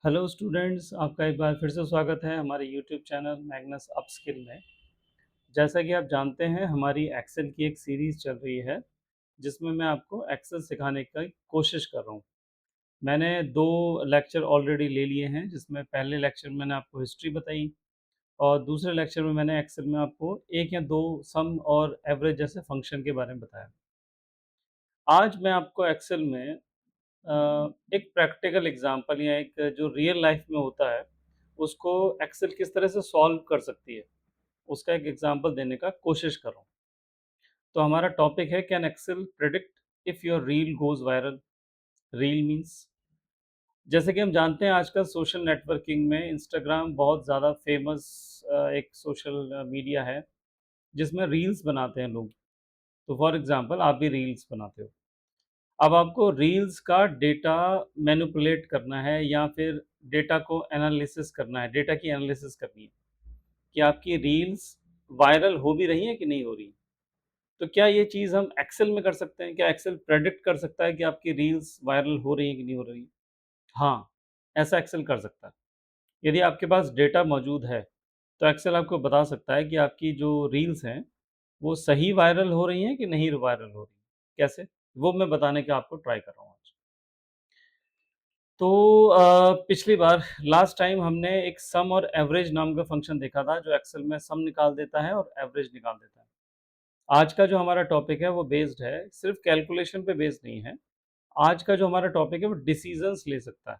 Hello students, आपका एक बार फिर से स्वागत है हमारे यूट्यूब चैनल मैग्नस अपस्किल में। जैसा कि आप जानते हैं, हमारी एक्सेल की एक सीरीज़ चल रही है जिसमें मैं आपको एक्सेल सिखाने की कोशिश कर रहा हूँ। मैंने 2 लेक्चर ऑलरेडी ले लिए हैं, जिसमें पहले लेक्चर में मैंने आपको हिस्ट्री बताई और दूसरे लेक्चर में मैंने एक्सेल में आपको 1 या 2 सम और एवरेज जैसे फंक्शन के बारे में बताया। आज मैं आपको एक्सेल में एक प्रैक्टिकल एग्जांपल या एक जो रियल लाइफ में होता है, उसको एक्सेल किस तरह से सॉल्व कर सकती है, उसका एक एग्जांपल देने का कोशिश कर रहा हूँ। तो हमारा टॉपिक है, can Excel predict if your reel goes viral? Reel means, जैसे कि हम जानते हैं, आजकल सोशल नेटवर्किंग में इंस्टाग्राम बहुत ज़्यादा फेमस एक सोशल मीडिया है, जिसमें रील्स बनाते हैं लोग। तो फॉर एग्जांपल आप भी रील्स बनाते हो। अब आपको रील्स का डेटा मैनिपुलेट करना है या फिर डेटा को एनालिसिस करना है, डेटा की एनालिसिस करनी है कि आपकी रील्स वायरल हो भी रही हैं कि नहीं हो रही। तो क्या ये चीज़ हम एक्सेल में कर सकते हैं? क्या एक्सेल प्रेडिक्ट कर सकता है कि आपकी रील्स वायरल हो रही हैं कि नहीं हो रही? हाँ, ऐसा एक्सेल कर सकता है। यदि आपके पास डेटा मौजूद है, तो एक्सेल आपको बता सकता है कि आपकी जो रील्स हैं, वो सही वायरल हो रही हैं कि नहीं वायरल हो रही हैं। कैसे? वो मैं बताने का आपको ट्राई कर रहा हूँ आज। तो पिछली बार लास्ट टाइम हमने एक सम और एवरेज नाम का फंक्शन देखा था, जो एक्सेल में सम निकाल देता है और एवरेज निकाल देता है। आज का जो हमारा टॉपिक है वो बेस्ड है, सिर्फ कैलकुलेशन पे बेस्ड नहीं है। आज का जो हमारा टॉपिक है वो डिसीजंस ले सकता है।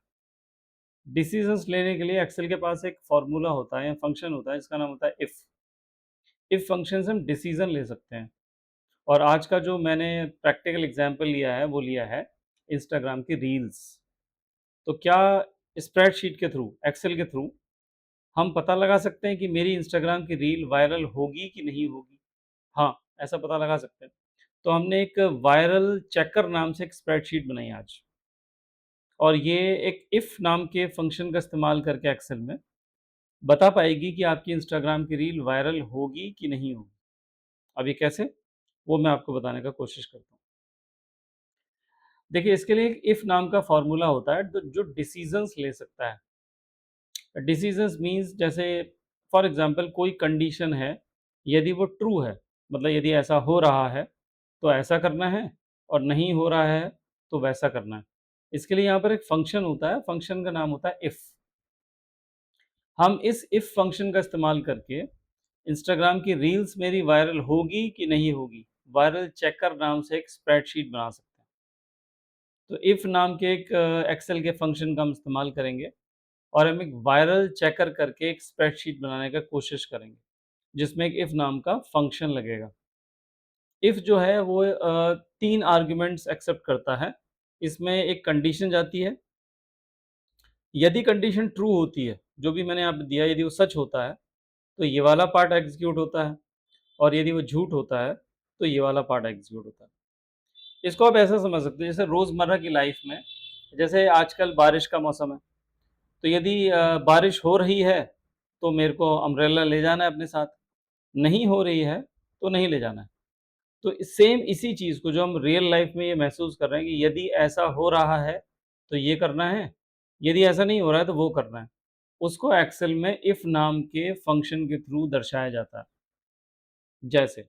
डिसीजंस लेने के लिए एक्सेल के पास एक फॉर्मूला होता है या फंक्शन होता है, जिसका नाम होता है इफ फंक्शन से हम डिसीजन ले सकते हैं। और आज का जो मैंने प्रैक्टिकल एग्जाम्पल लिया है वो लिया है इंस्टाग्राम की रील्स। तो क्या स्प्रेडशीट के थ्रू, एक्सेल के थ्रू हम पता लगा सकते हैं कि मेरी इंस्टाग्राम की रील वायरल होगी कि नहीं होगी? हाँ, ऐसा पता लगा सकते हैं। तो हमने एक वायरल चेकर नाम से एक स्प्रेडशीट बनाई आज, और ये एक इफ नाम के फंक्शन का इस्तेमाल करके एक्सेल में बता पाएगी कि आपकी इंस्टाग्राम की रील वायरल होगी कि नहीं होगी। अब ये कैसे? वो मैं आपको बताने का कोशिश करता हूँ। देखिए, इसके लिए एक इफ नाम का फॉर्मूला होता है, तो जो डिसीजंस ले सकता है। डिसीजंस मीन्स, जैसे फॉर एग्जांपल कोई कंडीशन है, यदि वो ट्रू है, मतलब यदि ऐसा हो रहा है तो ऐसा करना है, और नहीं हो रहा है तो वैसा करना है। इसके लिए यहाँ पर एक फंक्शन होता है, फंक्शन का नाम होता है इफ। हम इस इफ फंक्शन का इस्तेमाल करके इंस्टाग्राम की रील्स मेरी वायरल होगी कि नहीं होगी, वायरल चेकर नाम से एक स्प्रेडशीट बना सकते हैं। तो इफ नाम के एक एक्सेल के फंक्शन का हम इस्तेमाल करेंगे, और हम एक वायरल चेकर करके एक स्प्रेडशीट बनाने का कोशिश करेंगे, जिसमें एक इफ नाम का फंक्शन लगेगा। इफ जो है वो 3 आर्ग्यूमेंट्स एक्सेप्ट करता है। इसमें एक कंडीशन जाती है। यदि कंडीशन ट्रू होती है, जो भी मैंने यहाँ पे दिया, यदि वो सच होता है, तो ये वाला पार्ट एग्जीक्यूट होता है, और यदि वो झूठ होता है, तो ये वाला पार्ट एग्जीक्यूट होता है। इसको आप ऐसा समझ सकते हैं, जैसे रोज़मर्रा की लाइफ में, जैसे आजकल बारिश का मौसम है, तो यदि बारिश हो रही है, तो मेरे को अम्ब्रेला ले जाना है अपने साथ, नहीं हो रही है, तो नहीं ले जाना है। तो सेम इसी चीज़ को जो हम रियल लाइफ में ये महसूस कर रहे हैं कि यदि ऐसा हो रहा है, तो ये करना है, यदि ऐसा नहीं हो रहा है, तो वो करना है। उसको एक्सेल में इफ नाम के फंक्शन के थ्रू दर्शाया जाता है। जैसे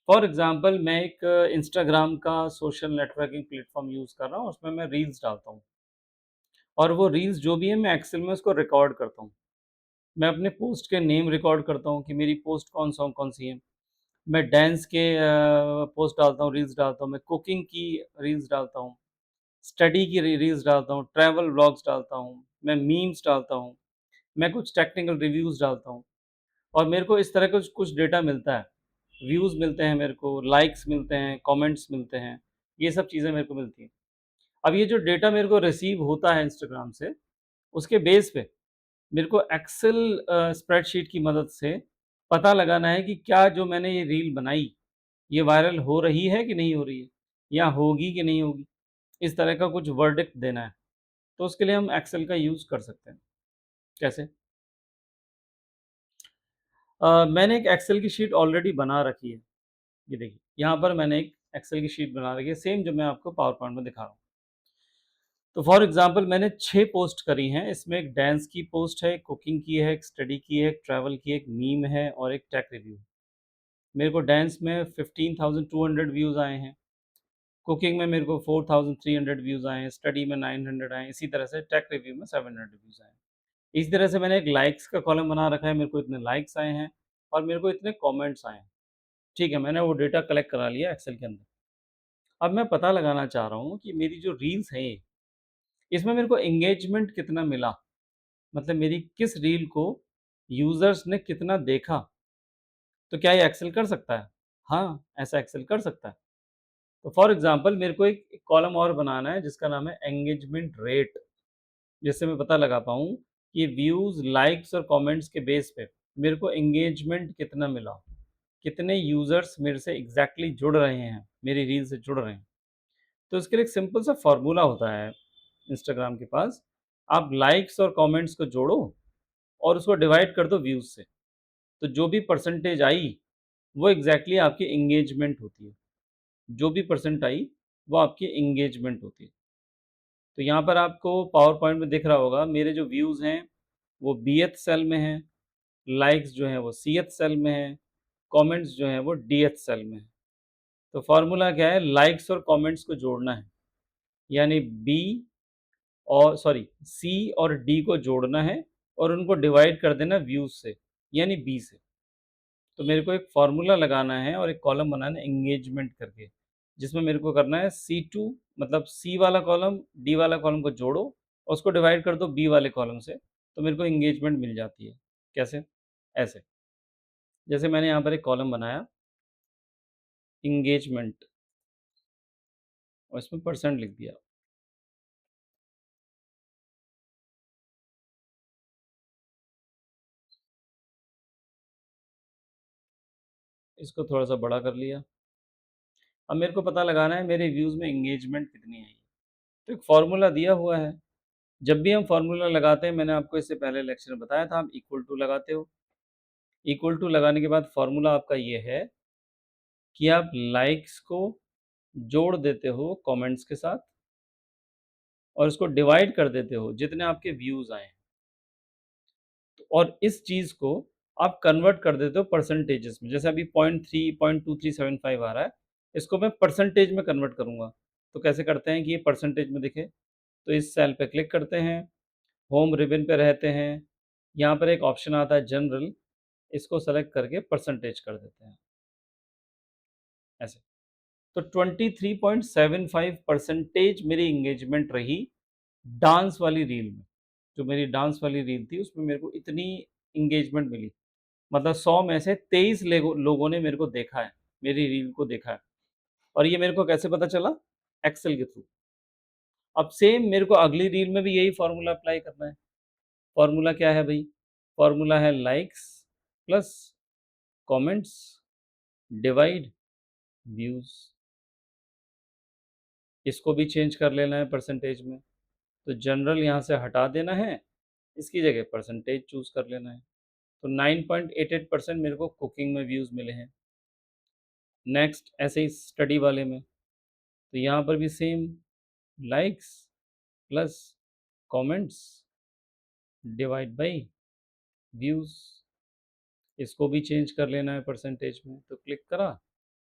फॉर एग्ज़ाम्पल, मैं एक इंस्टाग्राम का सोशल नेटवर्किंग प्लेटफ़ॉर्म यूज़ कर रहा हूँ, उसमें मैं रील्स डालता हूँ, और वो रील्स जो भी है मैं एक्सेल में उसको रिकॉर्ड करता हूँ। मैं अपने पोस्ट के नेम रिकॉर्ड करता हूँ कि मेरी पोस्ट कौन-सी है। मैं डांस के पोस्ट डालता हूँ, रील्स डालता हूँ, मैं कुकिंग की रील्स डालता हूँ, स्टडी की रील्स डालता हूँ, ट्रैवल व्लॉग्स डालता हूँ, मैं मीम्स डालता हूँ, मैं कुछ टेक्निकल रिव्यूज़ डालता हूँ, और मेरे को इस तरह का कुछ कुछ डेटा मिलता है। व्यूज़ मिलते हैं मेरे को, लाइक्स मिलते हैं, कमेंट्स मिलते हैं, ये सब चीज़ें मेरे को मिलती हैं। अब ये जो डेटा मेरे को रिसीव होता है इंस्टाग्राम से, उसके बेस पे मेरे को एक्सेल स्प्रेडशीट की मदद से पता लगाना है कि क्या जो मैंने ये रील बनाई, ये वायरल हो रही है कि नहीं हो रही है, या होगी कि नहीं होगी। इस तरह का कुछ वर्डिक्ट देना है, तो उसके लिए हम एक्सेल का यूज़ कर सकते हैं। कैसे? मैंने एक एक्सेल की शीट ऑलरेडी बना रखी है। ये देखिए, यहाँ पर मैंने एक एक्सेल की शीट बना रखी है, सेम जो मैं आपको पावर पॉइंट में दिखा रहा हूँ। तो फॉर एग्ज़ाम्पल मैंने 6 पोस्ट करी हैं, इसमें एक डांस की पोस्ट है, एक कुकिंग की है, एक स्टडी की है, एक ट्रैवल की है, एक मीम है और एक टेक रिव्यू। मेरे को डांस में 15,200 व्यूज़ आए हैं, कुकिंग में मेरे को 4,300 व्यूज़ आए हैं, स्टडी में 900 आए हैं, इसी तरह से टेक रिव्यू में 700 व्यूज़ आए हैं। इसी तरह से मैंने एक लाइक्स का कॉलम बना रखा है, मेरे को इतने लाइक्स आए हैं और मेरे को इतने कमेंट्स आए हैं। ठीक है, मैंने वो डेटा कलेक्ट करा लिया एक्सेल के अंदर। अब मैं पता लगाना चाह रहा हूँ कि मेरी जो रील्स हैं ये, इसमें मेरे को एंगेजमेंट कितना मिला? मतलब मेरी किस रील को यूज़र्स ने कितना देखा? तो क्या ये एक्सेल कर सकता है? हाँ, ऐसा एक्सेल कर सकता है। तो फॉर एग्ज़ाम्पल मेरे को एक एक कॉलम और बनाना है जिसका नाम है एंगेजमेंट रेट, जिससे मैं पता लगा पाऊँ कि व्यूज़, लाइक्स और कमेंट्स के बेस पे मेरे को एंगेजमेंट कितना मिला। कितने यूज़र्स मेरे से एग्ज़ैक्टली जुड़ रहे हैं, मेरी रील से जुड़ रहे हैं। तो इसके लिए एक सिंपल सा फ़ॉर्मूला होता है इंस्टाग्राम के पास। आप लाइक्स और कमेंट्स को जोड़ो और उसको डिवाइड कर दो व्यूज़ से। तो जो भी परसेंटेज आई, वो एग्ज़ैक्टली आपकी एंगेजमेंट होती है। जो भी परसेंट आई, वो आपकी एंगेजमेंट होती है। तो यहाँ पर आपको पावर पॉइंट में दिख रहा होगा मेरे जो व्यूज़ हैं, वो बीएथ सेल में हैं, लाइक्स जो हैं वो सीएथ सेल में हैं, कमेंट्स जो हैं वो डीएथ सेल में हैं। तो फ़ॉर्मूला क्या है, लाइक्स और कमेंट्स को जोड़ना है। यानी बी और सॉरी सी और डी को जोड़ना है और उनको डिवाइड कर देना व्यूज़ से, यानी बी से। तो मेरे को एक फ़ॉर्मूला लगाना है और एक कॉलम बनाना है एंगेजमेंट करके, जिसमें मेरे को करना है C2 मतलब सी वाला कॉलम, डी वाला कॉलम को जोड़ो और उसको डिवाइड कर दो बी वाले कॉलम से, तो मेरे को एंगेजमेंट मिल जाती है। कैसे? ऐसे, जैसे मैंने यहाँ पर एक कॉलम बनाया एंगेजमेंट और इसमें परसेंट लिख दिया। इसको थोड़ा-सा बड़ा कर लिया। अब मेरे को पता लगाना है मेरे व्यूज़ में एंगेजमेंट कितनी आई है। तो एक फ़ॉर्मूला दिया हुआ है। जब भी हम फ़ॉर्मूला लगाते हैं, मैंने आपको इससे पहले लेक्चर में बताया था, आप इक्वल टू लगाते हो। इक्वल टू लगाने के बाद फ़ॉर्मूला आपका ये है कि आप लाइक्स को जोड़ देते हो कमेंट्स के साथ और उसको डिवाइड कर देते हो जितने आपके व्यूज़ आए हैं। और इस चीज़ को आप कन्वर्ट कर देते हो परसेंटेजेस में। जैसे अभी 0.3 0.2375 आ रहा है, इसको मैं परसेंटेज में कन्वर्ट करूँगा। तो कैसे करते हैं कि ये परसेंटेज में दिखे? तो इस सेल पे क्लिक करते हैं, होम रिबन पे रहते हैं, यहाँ पर एक ऑप्शन आता है जनरल, इसको सेलेक्ट करके परसेंटेज कर देते हैं, ऐसे। तो 23.75% मेरी एंगेजमेंट रही डांस वाली रील में। जो मेरी डांस वाली रील थी उसमें मेरे को इतनी एंगेजमेंट मिली। मतलब 100 में से 23 लोगों ने मेरे को देखा है, मेरी रील को देखा है। और ये मेरे को कैसे पता चला? एक्सेल के थ्रू। अब सेम मेरे को अगली रील में भी यही फ़ॉर्मूला अप्लाई करना है। फ़ॉर्मूला क्या है भई? फ़ॉर्मूला है likes plus comments divide views. इसको भी चेंज कर लेना है परसेंटेज में। तो जनरल यहाँ से हटा देना है, इसकी जगह परसेंटेज चूज़ कर लेना है। तो 9.88% मेरे को कुकिंग में व्यूज़ मिले हैं। नेक्स्ट ऐसे ही स्टडी वाले में, तो यहाँ पर भी same likes plus comments divide by views. इसको भी चेंज कर लेना है परसेंटेज में, तो क्लिक करा,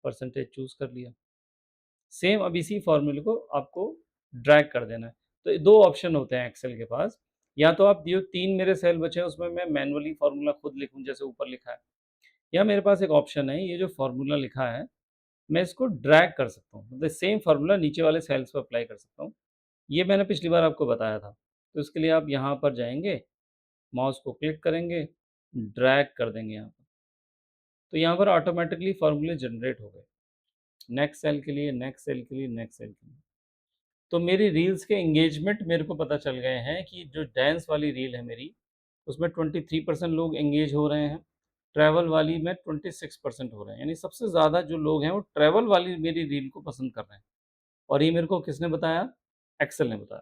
परसेंटेज चूज़ कर लिया। सेम अब इसी फ़ॉर्मूले को आपको ड्रैग कर देना है। तो 2 ऑप्शन होते हैं एक्सेल के पास, या तो आप जो 3 मेरे सेल बचे हैं उसमें मैं मैनुअली फ़ॉर्मूला खुद लिखूँ जैसे ऊपर लिखा है, या मेरे पास एक ऑप्शन है ये जो फ़ॉर्मूला लिखा है, मैं इसको ड्रैग कर सकता हूँ। मतलब सेम फ़ॉर्मूला नीचे वाले सेल्स पे अप्लाई कर सकता हूँ। ये मैंने पिछली बार आपको बताया था। तो इसके लिए आप यहाँ पर जाएँगे, माउस को क्लिक करेंगे, ड्रैग कर देंगे यहाँ पर। तो यहाँ पर ऑटोमैटिकली फ़ॉर्मूले जनरेट हो गए। नेक्स्ट सेल के लिए, नेक्स्ट सेल के लिए, नेक्स्ट सेल के लिए। तो मेरी रील्स के एंगेजमेंट मेरे को पता चल गए हैं कि जो डांस वाली रील है मेरी, उसमें 23% लोग एंगेज हो रहे हैं। ट्रैवल वाली में 26% हो रहे हैं। यानी सबसे ज़्यादा जो लोग हैं वो ट्रैवल वाली मेरी रील को पसंद कर रहे हैं। और ये मेरे को किसने बताया? एक्सेल ने बताया।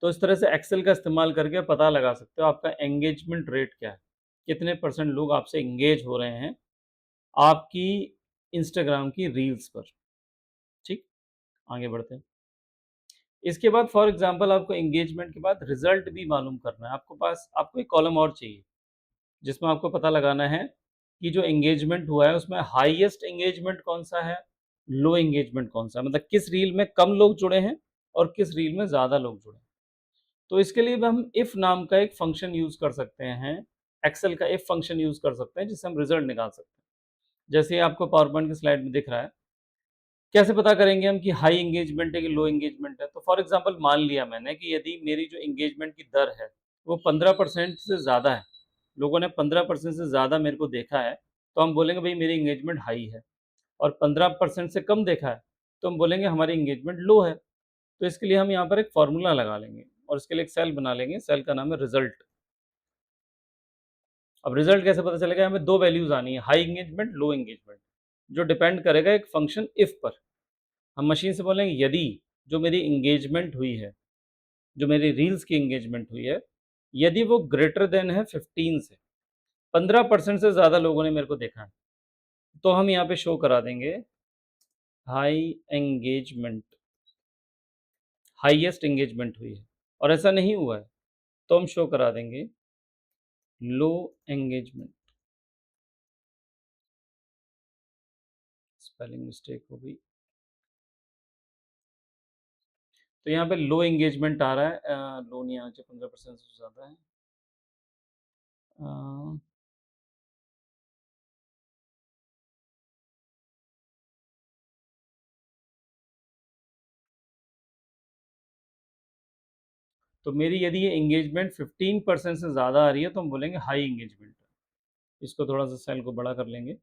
तो इस तरह से एक्सेल का इस्तेमाल करके पता लगा सकते हो आपका एंगेजमेंट रेट क्या है। कितने परसेंट लोग आपसे एंगेज हो रहे हैं आपकी इंस्टाग्राम की रील्स पर। ठीक, आगे बढ़ते हैं। इसके बाद फॉर एग्जांपल आपको एंगेजमेंट के बाद रिजल्ट भी मालूम करना है। आपको एक कॉलम और चाहिए, जिसमें आपको पता लगाना है कि जो एंगेजमेंट हुआ है उसमें हाईएस्ट एंगेजमेंट कौन-सा है, लो एंगेजमेंट कौन-सा है। मतलब किस रील में कम लोग जुड़े हैं और किस रील में ज़्यादा लोग जुड़े हैं। तो इसके लिए भी हम इफ नाम का एक फंक्शन यूज़ कर सकते हैं, एक्सेल का इफ फंक्शन यूज़ कर सकते हैं, जिससे हम रिजल्ट निकाल सकते हैं। जैसे आपको पावर पॉइंट की स्लाइड में दिख रहा है, कैसे पता करेंगे हम कि हाई एंगेजमेंट है कि लो एंगेजमेंट है? तो फॉर एग्जांपल मान लिया मैंने कि यदि मेरी जो एंगेजमेंट की दर है, वो 15% से ज़्यादा है, लोगों ने 15% से ज़्यादा मेरे को देखा है, तो हम बोलेंगे भई मेरी एंगेजमेंट हाई है। और 15% से कम देखा है, तो हम बोलेंगे हमारी एंगेजमेंट लो है। तो इसके लिए हम यहाँ पर एक फ़ॉर्मूला लगा लेंगे और इसके लिए एक सेल बना लेंगे, सेल का नाम है रिज़ल्ट। अब रिज़ल्ट कैसे पता चलेगा? हमें 2 वैल्यूज़ आनी है, हाई एंगेजमेंट, लो एंगेजमेंट, जो डिपेंड करेगा एक फंक्शन इफ पर। हम मशीन से बोलेंगे यदि जो मेरी एंगेजमेंट हुई है, जो मेरी रील्स की एंगेजमेंट हुई है, यदि वो ग्रेटर देन है 15 से, 15% से ज़्यादा लोगों ने मेरे को देखा है, तो हम यहाँ पे शो करा देंगे हाई एंगेजमेंट, हाईएस्ट एंगेजमेंट हुई है। और ऐसा नहीं हुआ है, तो हम शो करा देंगे लो एंगेजमेंट। स्पेलिंग मिस्टेक हो गई। तो यहाँ पे लो एंगेजमेंट आ रहा है, लो नहीं आना चाहिए, 15% से ज़्यादा है। अ, तो मेरी यदि ये एंगेजमेंट 15% से ज़्यादा आ रही है, तो हम बोलेंगे हाई एंगेजमेंट है। इसको थोड़ा-सा सेल को बड़ा कर लेंगे।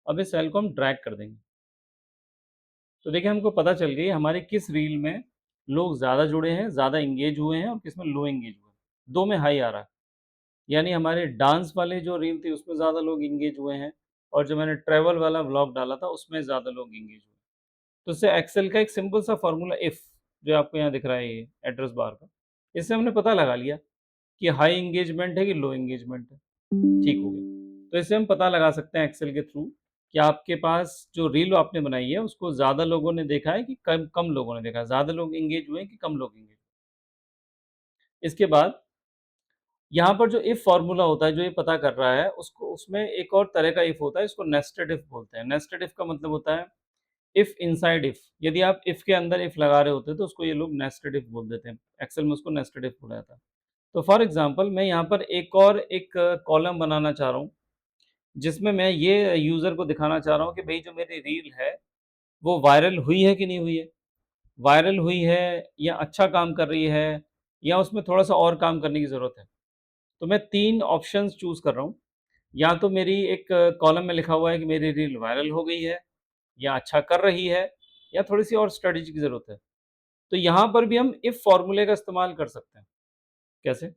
अब इस सेल को हम ड्रैग कर देंगे। तो देखिए हमको पता चल गई हमारे किस रील में लोग ज़्यादा जुड़े हैं, ज़्यादा एंगेज हुए हैं और किस में लो एंगेज हुए हैं। 2 में हाई आ रहा है। यानी हमारे डांस वाले जो रील थी उसमें ज़्यादा लोग एंगेज हुए हैं और जो मैंने ट्रैवल वाला व्लॉग डाला था उसमें ज़्यादा लोग एंगेज हुए। तो इससे एक्सेल का एक सिंपल सा फ़ॉर्मूला इफ, जो आपको यहाँ दिख रहा है ये एड्रेस बार का, इससे हमने पता लगा लिया कि हाई एंगेजमेंट है कि लो एंगेजमेंट है। ठीक हो गया। तो इससे हम पता लगा सकते हैं एक्सेल के थ्रू कि आपके पास जो रील आपने बनाई है उसको ज़्यादा लोगों ने देखा है कि कम कम लोगों ने देखा है, ज़्यादा लोग एंगेज हुए हैं कि कम लोग एंगेज। इसके बाद यहाँ पर जो इफ फ़ॉर्मूला होता है, जो ये पता कर रहा है, उसको उसमें एक और तरह का इफ होता है, इसको नेस्टेड इफ बोलते हैं। नेस्टेड इफ का मतलब होता है इफ इनसाइड इफ। यदि आप इफ के अंदर इफ लगा रहे होते हैं, तो उसको ये लोग नेस्टेड इफ बोल देते हैं। एक्सेल में उसको नेस्टेड इफ बोला जाता है। तो फॉर एग्ज़ाम्पल मैं यहाँ पर एक कॉलम बनाना चाह रहा हूँ, जिसमें मैं ये यूज़र को दिखाना चाह रहा हूँ कि भई जो मेरी रील है, वो वायरल हुई है कि नहीं हुई है? वायरल हुई है या अच्छा काम कर रही है या उसमें थोड़ा-सा और काम करने की ज़रूरत है? तो मैं 3 ऑप्शंस चूज़ कर रहा हूँ। या तो मेरी एक कॉलम में लिखा हुआ है कि मेरी रील वायरल हो गई है या अच्छा कर रही है या थोड़ी-सी और स्ट्रैटेजी की ज़रूरत है। तो यहाँ पर भी हम इफ फ़ॉर्मूले का इस्तेमाल कर सकते हैं। कैसे?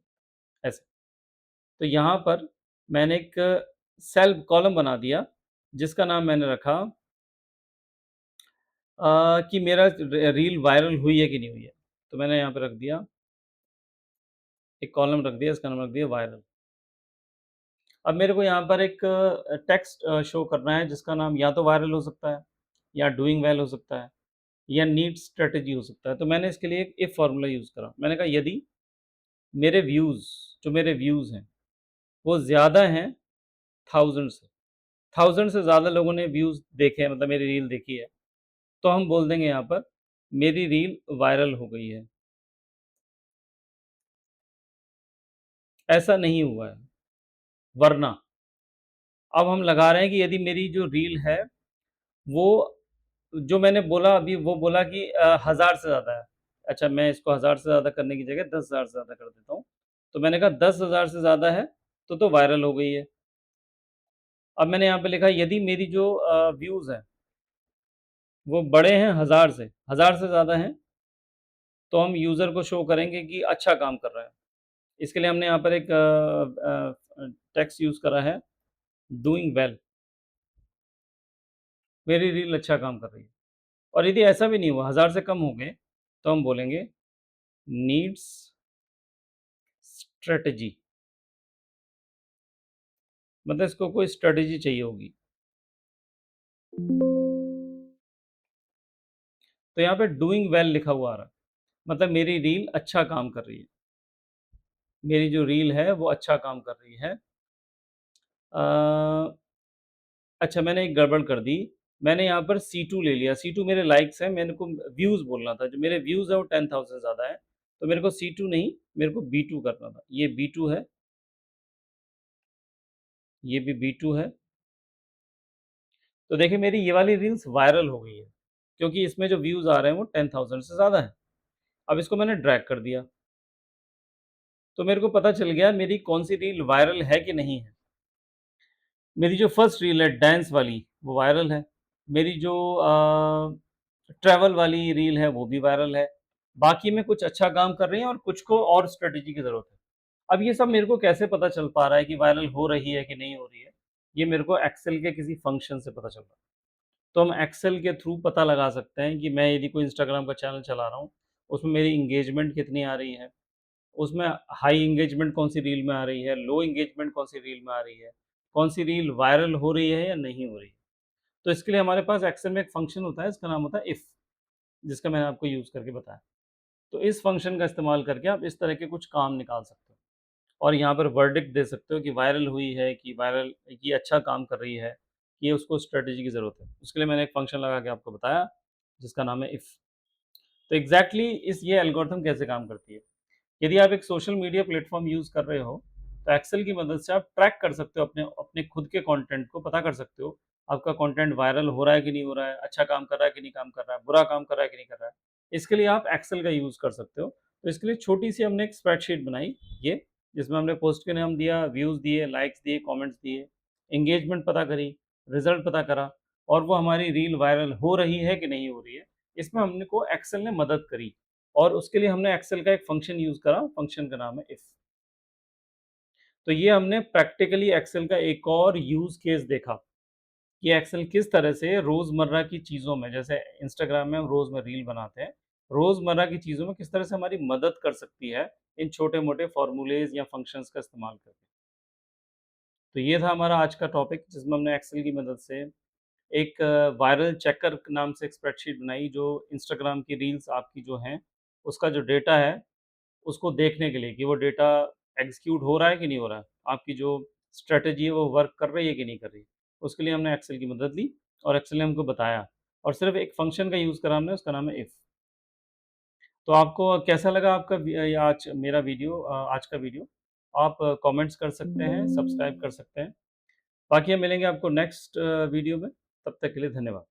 ऐसे। तो यहाँ पर मैंने एक सेल कॉलम बना दिया, जिसका नाम मैंने रखा कि मेरा रील वायरल हुई है कि नहीं हुई है। तो मैंने यहाँ पे रख दिया, एक कॉलम रख दिया, इसका नाम रख दिया वायरल। अब मेरे को यहाँ पर एक टेक्स्ट शो करना है, जिसका नाम या तो वायरल हो सकता है या डूइंग वेल हो सकता है या नीड स्ट्रैटेजी हो सकता है। तो मैंने इसके लिए एक इफ फ़ॉर्मूला यूज़ करा। मैंने कहा यदि मेरे व्यूज़, जो मेरे व्यूज़ हैं, वो ज़्यादा हैं 1000 से, 1000 से ज़्यादा लोगों ने व्यूज़ देखे हैं, मतलब मेरी रील देखी है, तो हम बोल देंगे यहाँ पर मेरी रील वायरल हो गई है। ऐसा नहीं हुआ है। वरना अब हम लगा रहे हैं कि यदि मेरी जो रील है, वो जो मैंने बोला अभी, वो बोला कि 1000 से ज़्यादा है। अच्छा, मैं इसको 1000 से ज़्यादा करने की जगह 10,000 से ज़्यादा कर देता हूँ। तो मैंने कहा 10,000 से ज़्यादा है, तो वायरल हो गई है। अब मैंने यहाँ पे लिखा यदि मेरी जो व्यूज़ हैं, वो बड़े हैं 1000 से, 1000 से ज़्यादा हैं, तो हम यूज़र को शो करेंगे कि अच्छा काम कर रहा है। इसके लिए हमने यहाँ पर एक टेक्स्ट यूज़ करा है, डूइंग वेल, मेरी रील अच्छा काम कर रही है। और यदि ऐसा भी नहीं हुआ, 1000 से कम हो गए, तो हम बोलेंगे नीड्स स्ट्रैटेजी, मतलब इसको कोई स्ट्रैटेजी चाहिए होगी। तो यहाँ पे डूइंग वेल लिखा हुआ आ रहा है। मतलब मेरी रील अच्छा काम कर रही है। मेरी जो रील है वो अच्छा काम कर रही है। अ, अच्छा, मैंने एक गड़बड़ कर दी। मैंने यहाँ पर C2 ले लिया। C2 मेरे लाइक्स हैं, मेरे को व्यूज़ बोलना था। जो मेरे व्यूज़ हैं वो 10,000 से ज़्यादा है। तो मेरे को C2 नहीं, मेरे को B2 करना था। ये B2 है, ये भी B2 है। तो देखिए मेरी ये वाली रील्स वायरल हो गई है, क्योंकि इसमें जो व्यूज़ आ रहे हैं वो 10,000 से ज़्यादा है। अब इसको मैंने ड्रैग कर दिया, तो मेरे को पता चल गया मेरी कौन-सी रील वायरल है कि नहीं है। मेरी जो फर्स्ट रील है डांस वाली, वो वायरल है। मेरी जो ट्रैवल वाली रील है वो भी वायरल है। बाकी में कुछ अच्छा काम कर रही हैं और कुछ को और स्ट्रैटेजी की ज़रूरत है। अब ये सब मेरे को कैसे पता चल पा रहा है कि वायरल हो रही है कि नहीं हो रही है? ये मेरे को एक्सेल के किसी फ़ंक्शन से पता चल रहा है। तो हम एक्सेल के थ्रू पता लगा सकते हैं कि मैं यदि कोई इंस्टाग्राम का चैनल चला रहा हूँ, उसमें मेरी एंगेजमेंट कितनी आ रही है, उसमें हाई एंगेजमेंट कौन सी रील में आ रही है, लो एंगेजमेंट कौन सी रील में आ रही है, कौन सी रील वायरल हो रही है या नहीं हो रही है। तो इसके लिए हमारे पास एक्सेल में एक फंक्शन होता है, इसका नाम होता है इफ, जिसका मैंने आपको यूज़ करके बताया। तो इस फंक्शन का इस्तेमाल करके आप इस तरह के कुछ काम निकाल सकते हो और यहाँ पर वर्डिक्ट दे सकते हो कि वायरल हुई है, कि वायरल, कि अच्छा काम कर रही है, कि उसको स्ट्रेटेजी की ज़रूरत है। उसके लिए मैंने एक फंक्शन लगा के आपको बताया, जिसका नाम है इफ। तो एग्जैक्टली इस ये एल्गोरिथम कैसे काम करती है? यदि आप एक सोशल मीडिया प्लेटफ़ॉर्म यूज़ कर रहे हो, तो एक्सेल की मदद से आप ट्रैक कर सकते हो अपने अपने खुद के कंटेंट को पता कर सकते हो। आपका कंटेंट वायरल हो रहा है कि नहीं हो रहा है, अच्छा काम कर रहा है कि नहीं काम कर रहा है, बुरा काम कर रहा है कि नहीं कर रहा है। इसके लिए आप एक्सेल का यूज़ कर सकते हो। तो इसके लिए छोटी-सी हमने एक स्प्रेडशीट बनाई, ये, जिसमें हमने पोस्ट का नाम दिया, व्यूज़ दिए, लाइक्स दिए, कमेंट्स दिए, एंगेजमेंट पता करी, रिज़ल्ट पता करा और वो हमारी रील वायरल हो रही है कि नहीं हो रही है। इसमें हमने को एक्सेल ने मदद करी। और उसके लिए हमने एक्सेल का एक फंक्शन यूज़ करा, फंक्शन का नाम है इफ। तो ये हमने प्रैक्टिकली एक्सेल का एक और यूज़ केस देखा कि एक्सेल किस तरह से रोज़मर्रा की चीज़ों में, जैसे इंस्टाग्राम में हम रोज़ में रील बनाते हैं, रोज़मर्रा की चीज़ों में किस तरह से हमारी मदद कर सकती है इन छोटे-मोटे फ़ॉर्मूलेज़ या फंक्शंस का इस्तेमाल करके। तो ये था हमारा आज का टॉपिक, जिसमें हमने एक्सेल की मदद से एक वायरल चेकर नाम से एक स्प्रेडशीट बनाई, जो इंस्टाग्राम की रील्स आपकी जो हैं, उसका जो डेटा है उसको देखने के लिए कि वो डेटा एग्ज़ीक्यूट हो रहा है कि नहीं हो रहा है। आपकी जो स्ट्रैटेजी है वो वर्क कर रही है कि नहीं कर रही है। उसके लिए हमने एक्सेल की मदद ली और एक्सेल ने हमको बताया और सिर्फ़ एक फ़ंक्शन का यूज़ करा हमने, उसका नाम है इफ। तो आपको कैसा लगा आपका ये आज मेरा वीडियो, आज का वीडियो? आप कमेंट्स कर सकते हैं, सब्सक्राइब कर सकते हैं। बाकी हम मिलेंगे आपको नेक्स्ट वीडियो में, तब तक के लिए धन्यवाद।